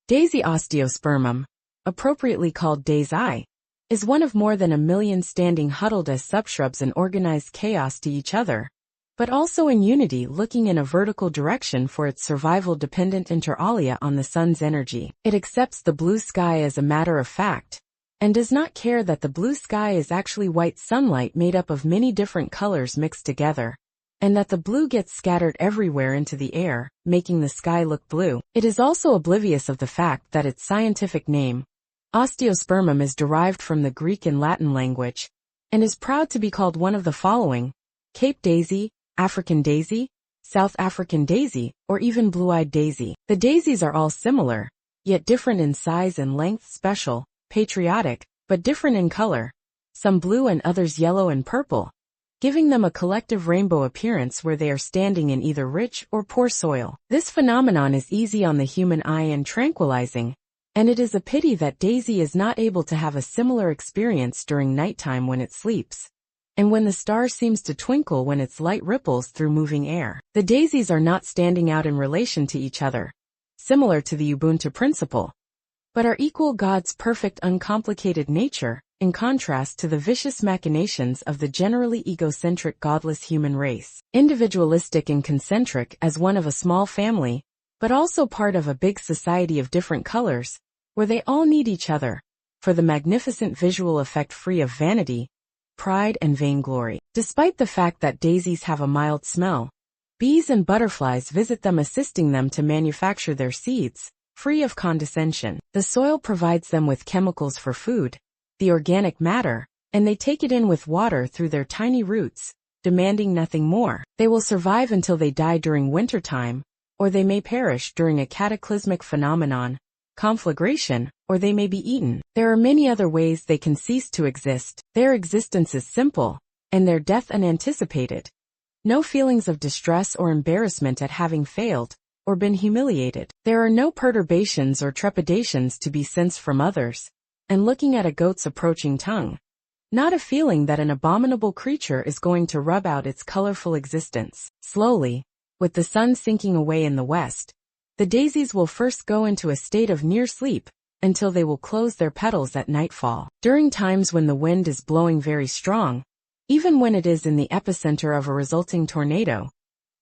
Daisy Osteospermum, appropriately called day's eye, is one of more than 1 million standing huddled as subshrubs in organized chaos to each other, but also in unity looking in a vertical direction for its survival dependent inter alia on the sun's energy. It accepts the blue sky as a matter of fact, and does not care that the blue sky is actually white sunlight made up of many different colors mixed together, and that the blue gets scattered everywhere into the air, making the sky look blue. It is also oblivious of the fact that its scientific name, Osteospermum, is derived from the Greek and Latin language, and is proud to be called one of the following: Cape daisy, African daisy, South African daisy, or even blue-eyed daisy. The daisies are all similar, yet different in size and length, special, patriotic, but different in color, some blue and others yellow and purple, giving them a collective rainbow appearance where they are standing in either rich or poor soil. This phenomenon is easy on the human eye and tranquilizing, and it is a pity that daisy is not able to have a similar experience during nighttime when it sleeps, and when the star seems to twinkle when its light ripples through moving air. The daisies are not standing out in relation to each other, similar to the Ubuntu principle, but are equal God's perfect uncomplicated nature, in contrast to the vicious machinations of the generally egocentric godless human race. Individualistic and concentric as one of a small family, but also part of a big society of different colors, where they all need each other, for the magnificent visual effect free of vanity, pride and vainglory. Despite the fact that daisies have a mild smell, bees and butterflies visit them, assisting them to manufacture their seeds, free of condescension. The soil provides them with chemicals for food, the organic matter, and they take it in with water through their tiny roots, demanding nothing more. They will survive until they die during wintertime, or they may perish during a cataclysmic phenomenon, conflagration, or they may be eaten. There are many other ways they can cease to exist. Their existence is simple, and their death unanticipated. No feelings of distress or embarrassment at having failed, or been humiliated. There are no perturbations or trepidations to be sensed from others, and looking at a goat's approaching tongue, not a feeling that an abominable creature is going to rub out its colorful existence. Slowly, with the sun sinking away in the west, the daisies will first go into a state of near sleep, until they will close their petals at nightfall. During times when the wind is blowing very strong, even when it is in the epicenter of a resulting tornado,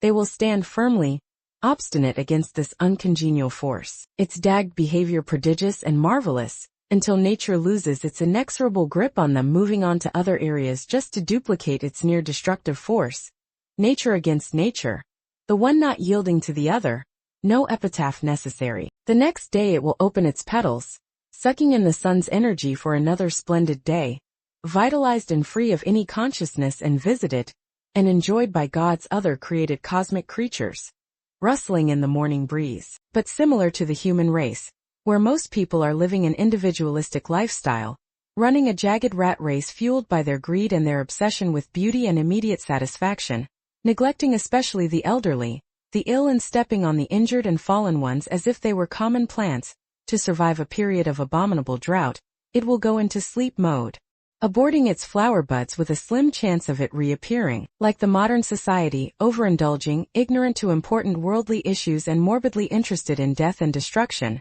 they will stand firmly, obstinate against this uncongenial force. Its dagged behavior prodigious and marvelous, until nature loses its inexorable grip on them, moving on to other areas just to duplicate its near-destructive force. Nature against nature, the one not yielding to the other, no epitaph necessary. The next day it will open its petals, sucking in the sun's energy for another splendid day, vitalized and free of any consciousness and visited, and enjoyed by God's other created cosmic creatures, rustling in the morning breeze. But similar to the human race, where most people are living an individualistic lifestyle, running a jagged rat race fueled by their greed and their obsession with beauty and immediate satisfaction, neglecting especially the elderly, the ill, and stepping on the injured and fallen ones as if they were common plants, to survive a period of abominable drought, it will go into sleep mode, aborting its flower buds with a slim chance of it reappearing. Like the modern society, overindulging, ignorant to important worldly issues and morbidly interested in death and destruction,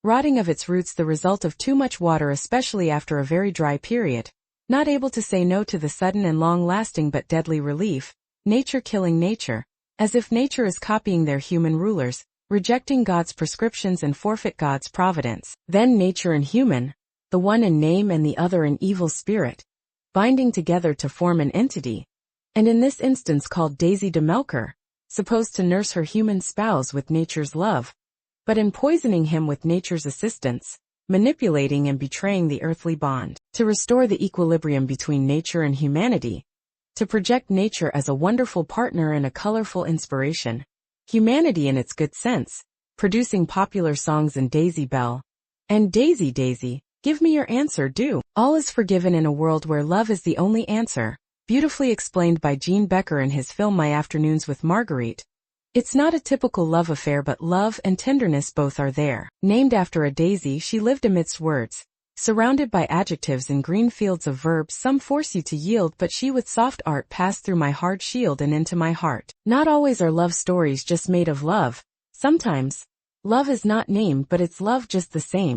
rotting of its roots, the result of too much water especially after a very dry period, not able to say no to the sudden and long-lasting but deadly relief, nature killing nature, as if nature is copying their human rulers, rejecting God's prescriptions and forfeit God's providence. Then nature and human, the one in name and the other in evil spirit, binding together to form an entity, and in this instance called Daisy de Melker, supposed to nurse her human spouse with nature's love, but in poisoning him with nature's assistance, manipulating and betraying the earthly bond. To restore the equilibrium between nature and humanity, to project nature as a wonderful partner and a colorful inspiration, humanity in its good sense, producing popular songs in Daisy Bell, and Daisy Daisy, give me your answer, do. All is forgiven in a world where love is the only answer, beautifully explained by Gene Becker in his film My Afternoons with Marguerite. It's not a typical love affair, but love and tenderness both are there. Named after a daisy, she lived amidst words, surrounded by adjectives in green fields of verbs some force you to yield, but she with soft art passed through my hard shield and into my heart. Not always are love stories just made of love. Sometimes, Love is not named, but it's love just the same.